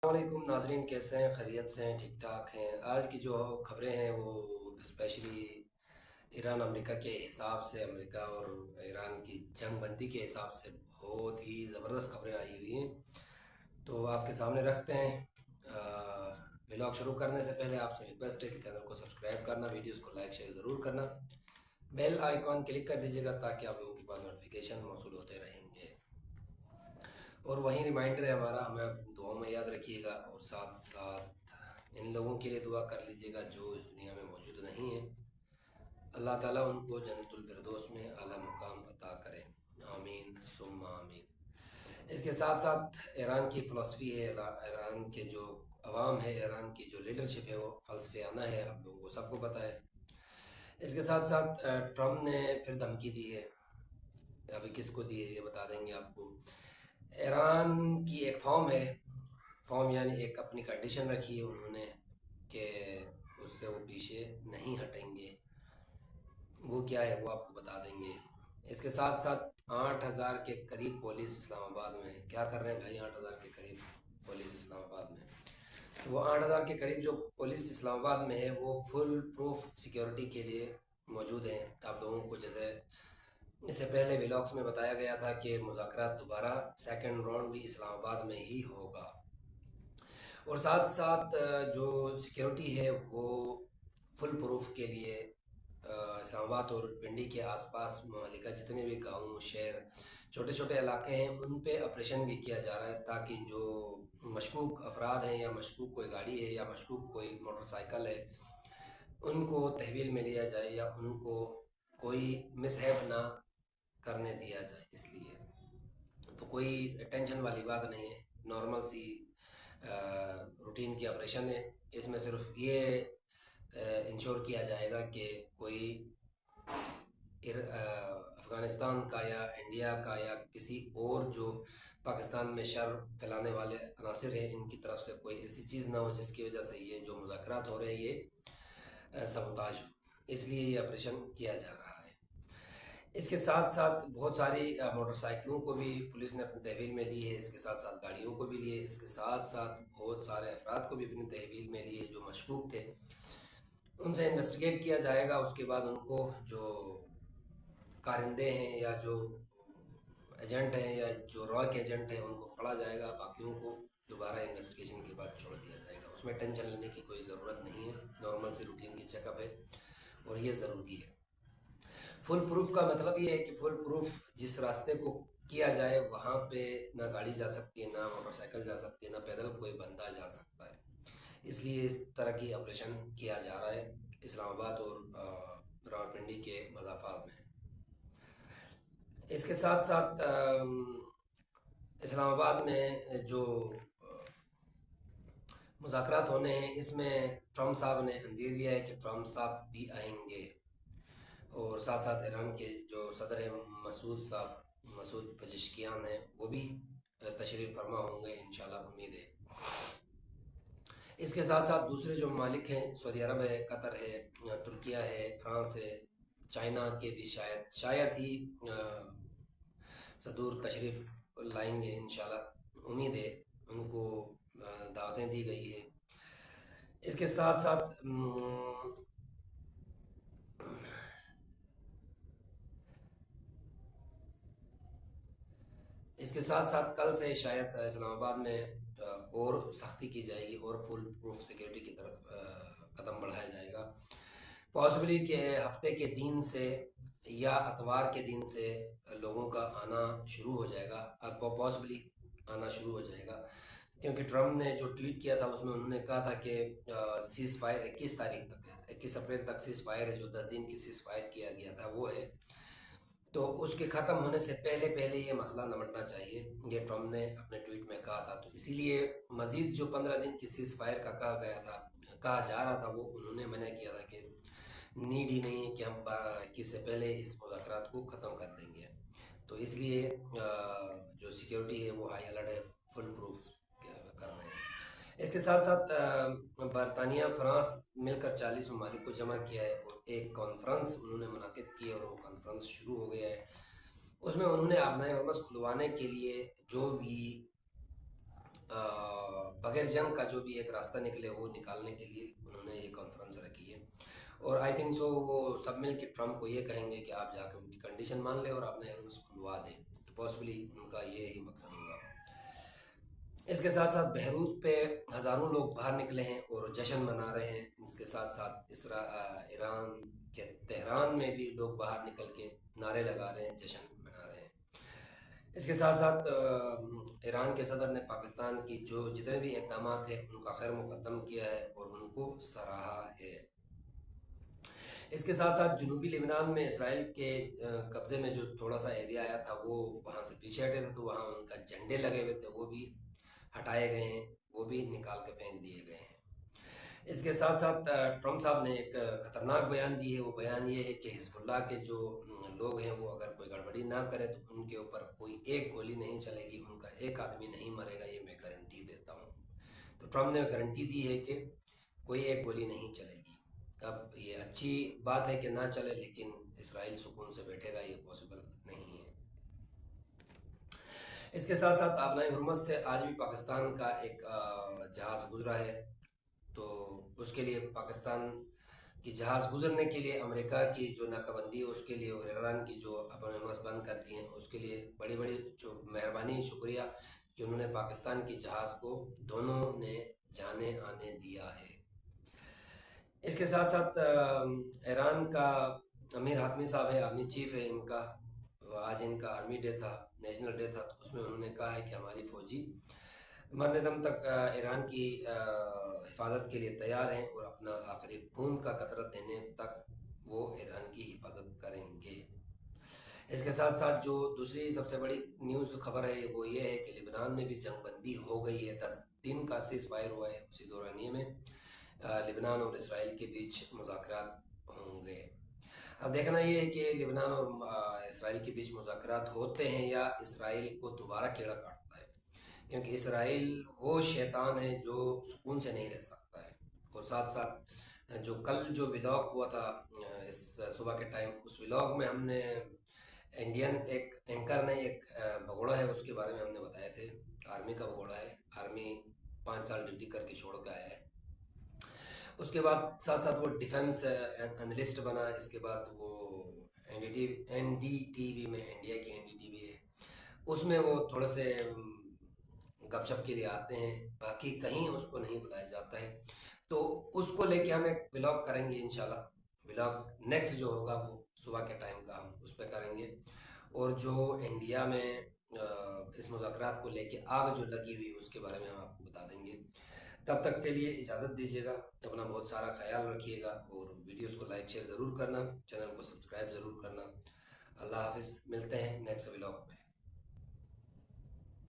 वालेकुम नाजरीन, कैसे हैं? खैरियत से हैं? ठीक ठाक हैं? आज की जो खबरें हैं वो स्पेशली ईरान अमेरिका के हिसाब से, अमेरिका और ईरान की जंग बंदी के हिसाब से बहुत ही ज़बरदस्त खबरें आई हुई हैं। तो आपके सामने रखते हैं। व्लॉग शुरू करने से पहले आपसे रिक्वेस्ट है कि चैनल को सब्सक्राइब करना, वीडियोस को लाइक शेयर ज़रूर करना, बेल आइकॉन क्लिक कर दीजिएगा ताकि आप लोगों के पास नोटिफिकेशन मौसूल होते रहेंगे। और वहीं रिमाइंडर है हमारा, हमें दुआ में याद रखिएगा और साथ साथ इन लोगों के लिए दुआ कर लीजिएगा जो इस दुनिया में मौजूद नहीं है। अल्लाह ताला उनको जन्नतुल फिरदौस में आला मुकाम अता करे, आमीन सुम्मा आमीन। इसके साथ साथ ईरान की फ़िलासफ़ी है, ईरान के जो अवाम है, ईरान की जो लीडरशिप है वो फ़लसफ़ियाना है, आप लोगों को सबको पता है। इसके साथ साथ ट्रम्प ने फिर धमकी दी है। अभी किसको दी है ये बता देंगे आपको। ईरान की एक फॉर्म है, फॉर्म यानी एक अपनी कंडीशन रखी है उन्होंने कि उससे वो पीछे नहीं हटेंगे। वो क्या है वो आपको बता देंगे। इसके साथ साथ 8,000 के करीब पुलिस इस्लामाबाद में है। क्या कर रहे हैं भाई 8,000 के करीब पुलिस इस्लामाबाद में? तो वो 8,000 के करीब जो पुलिस इस्लामाबाद में है वो फुल प्रूफ सिक्योरिटी के लिए मौजूद हैं। आप लोगों को जैसे इससे पहले व्लॉग्स में बताया गया था कि मुज़ाकरात दोबारा सेकंड राउंड भी इस्लामाबाद में ही होगा। और साथ साथ जो सिक्योरिटी है वो फुल प्रूफ के लिए इस्लामाबाद और पिंडी के आसपास ममालिका जितने भी गांव शहर छोटे छोटे इलाके हैं उन पे ऑपरेशन भी किया जा रहा है ताकि जो मशकूक अफराद हैं या मशकूक कोई गाड़ी है या मशकूक कोई मोटरसाइकिल है उनको तहवील में लिया जाए या उनको कोई मिसहैप ना करने दिया जाए। इसलिए तो कोई टेंशन वाली बात नहीं है, नॉर्मल सी रूटीन की ऑपरेशन है। इसमें सिर्फ ये इंश्योर किया जाएगा कि कोई अफ़गानिस्तान का या इंडिया का या किसी और जो पाकिस्तान में शर फैलाने वाले अनासर हैं इनकी तरफ से कोई ऐसी चीज़ ना हो जिसकी वजह से ये जो मुज़ाकरात हो रहे हैं ये सबोताज हो। इसलिए ये ऑपरेशन किया जा रहा है। इसके साथ साथ बहुत सारी मोटरसाइकिलों को भी पुलिस ने अपनी तहवील में ली है। इसके साथ साथ गाड़ियों को भी लिए। इसके साथ साथ बहुत सारे अफराद को भी अपनी तहवील में लिए जो मशकूक थे। उनसे इन्वेस्टिगेट किया जाएगा। उसके बाद उनको जो कारिंदे हैं या जो एजेंट हैं या जो रॉ के एजेंट हैं उनको पकड़ा जाएगा। बाकियों को दोबारा इन्वेस्टिगेशन के बाद छोड़ दिया जाएगा। उसमें टेंशन लेने की कोई ज़रूरत नहीं है, नॉर्मल से रूटीन की चेकअप है और ये ज़रूरी है। फुल प्रूफ का मतलब ये है कि फुल प्रूफ जिस रास्ते को किया जाए वहाँ पे ना गाड़ी जा सकती है, ना मोटरसाइकिल जा सकती है, ना पैदल कोई बंदा जा सकता है। इसलिए इस तरह की ऑपरेशन किया जा रहा है इस्लामाबाद और रावलपिंडी के मज़ाफ़ात में। इसके साथ साथ इस्लामाबाद में जो मुज़ाकरात होने हैं इसमें ट्रम्प साहब ने दे दिया है कि ट्रम्प साहब भी आएंगे। और साथ साथ ईरान के जो सदर हैं मसूद पजिश्कियान हैं वो भी तशरीफ़ फरमा होंगे इंशाल्लाह, उम्मीद है। इसके साथ साथ दूसरे जो ममालिक हैं सऊदी अरब है, कतर है, तुर्किया है, फ्रांस है, चाइना के भी शायद ही सदूर तशरीफ़ लाएंगे इंशाल्लाह, उम्मीद है। उनको दावतें दी गई है। इसके साथ साथ इसके साथ साथ कल से शायद इस्लामाबाद में और सख्ती की जाएगी और फुल प्रूफ सिक्योरिटी की तरफ कदम बढ़ाया जाएगा। पॉसिबली के हफ्ते के दिन से या अतवार के दिन से लोगों का आना शुरू हो जाएगा। अब पॉसिबली आना शुरू हो जाएगा क्योंकि ट्रम्प ने जो ट्वीट किया था उसमें उन्होंने कहा था कि सीज़ फायर 21 तारीख तक है, 21 अप्रैल तक सीज़ फायर है, जो 10 दिन की सीज़ फायर किया गया था वो है। तो उसके ख़त्म होने से पहले पहले ये मसला निपटना चाहिए, ये ट्रम्प ने अपने ट्वीट में कहा था। तो इसीलिए मज़ीद जो 15 दिन की सीज़ फायर का कहा जा रहा था वो उन्होंने मना किया था कि नीड ही नहीं है कि हम 21 से पहले इस मुज़ाकरात को ख़त्म कर देंगे। तो इसलिए जो सिक्योरिटी है वो हाई अलर्ट है, फुल प्रूफ कर रहे हैं। इसके साथ साथ बरतानिया फ्रांस मिलकर 40 ममालिक को जमा किया है और एक कॉन्फ्रेंस उन्होंने मुनाकिद की और वो कॉन्फ्रेंस शुरू हो गया है। उसमें उन्होंने आबनाए हरमज़ खुलवाने के लिए जो भी बगैर जंग का जो भी एक रास्ता निकले वो निकालने के लिए उन्होंने ये कॉन्फ्रेंस रखी है। और आई थिंक सो वो सब मिल के ट्रम्प को ये कहेंगे कि आप जाकर उनकी कंडीशन मान लें और अपने एरोन्स खुलवा दें, तो पॉसिबली उनका ये ही मकसद होगा। इसके साथ साथ बहरूत पे हज़ारों लोग बाहर निकले हैं और जश्न मना रहे हैं। इसके साथ साथ ईरान के तेहरान में भी लोग बाहर निकल के नारे लगा रहे हैं, जश्न मना रहे हैं। इसके साथ साथ ईरान के सदर ने पाकिस्तान की जो जितने भी इक़दाम थे उनका खैर मुकद्दम किया है और उनको सराहा है। इसके साथ साथ जनूबी लेबनान में इसराइल के कब्ज़े में जो थोड़ा सा एरिया आया था वो वहाँ से पीछे हटे थे, तो वहाँ उनका झंडे लगे हुए थे वो भी हटाए गए हैं, वो भी निकाल के फेंक दिए गए हैं। इसके साथ साथ ट्रम्प साहब ने एक ख़तरनाक बयान दी है। वो बयान ये है कि हिजबुल्लाह के जो लोग हैं वो अगर कोई गड़बड़ी ना करे तो उनके ऊपर कोई एक गोली नहीं चलेगी, उनका एक आदमी नहीं मरेगा, ये मैं गारंटी देता हूँ। तो ट्रम्प ने गारंटी दी है कि कोई एक गोली नहीं चलेगी। अब ये अच्छी बात है कि ना चले, लेकिन इसराइल सुकून से बैठेगा ये पॉसिबल नहीं है। इसके साथ साथ आबनाई हुर्मुज़ से आज भी पाकिस्तान का एक जहाज़ गुजरा है, तो उसके लिए पाकिस्तान की जहाज़ गुजरने के लिए अमेरिका की जो नाकाबंदी है उसके लिए और ईरान की जो आबनाई हुर्मुज़ बंद कर दी है उसके लिए बड़ी बड़ी जो मेहरबानी शुक्रिया कि उन्होंने पाकिस्तान की जहाज़ को दोनों ने जाने आने दिया है। इसके साथ साथ ईरान का अमीर हातमी साहब है, आर्मी चीफ है इनका, तो आज इनका आर्मी डे था, नेशनल डे था, तो उसमें उन्होंने कहा है कि हमारी फ़ौजी मरने दम तक ईरान की हिफाजत के लिए तैयार हैं और अपना आखिरी खून का कतरा देने तक वो ईरान की हिफाजत करेंगे। इसके साथ साथ जो दूसरी सबसे बड़ी न्यूज़ खबर है वो ये है कि लेबनान में भी जंग बंदी हो गई है। 10 दिन का सीज़ फायर हुआ है, उसी दौरानिए में लेबनान और इसराइल के बीच मुज़ाकरात होंगे। अब देखना ये है कि लेबनान और इसराइल के बीच मुज़ाकरात होते हैं या इसराइल को दोबारा कीड़ा काटता है, क्योंकि इसराइल वो शैतान है जो सुकून से नहीं रह सकता है। और साथ साथ जो कल जो व्लॉग हुआ था इस सुबह के टाइम, उस व्लॉग में हमने इंडियन एक एंकर ने एक भगोड़ा है उसके बारे में हमने बताए थे। आर्मी का भगोड़ा है, आर्मी 5 साल ड्यूटी करके छोड़ के आया है। उसके बाद साथ साथ वो डिफेंस एनालिस्ट बना। इसके बाद वो एनडीटीवी में, इंडिया की एनडीटीवी है, उसमें वो थोड़े से गपशप के लिए आते हैं, बाकी कहीं उसको नहीं बुलाया जाता है। तो उसको लेके हम एक व्लॉग करेंगे इंशाल्लाह। व्लॉग नेक्स्ट जो होगा वो सुबह के टाइम का हम उस पर करेंगे। और जो इंडिया में इस मुज़ाकरात को लेके आग जो लगी हुई उसके बारे में हम आपको बता देंगे। तब तक के लिए इजाज़त दीजिएगा, अपना बहुत सारा ख्याल रखिएगा और वीडियोस को लाइक शेयर ज़रूर करना, चैनल को सब्सक्राइब ज़रूर करना। अल्लाह हाफिज़, मिलते हैं नेक्स्ट व्लॉग में।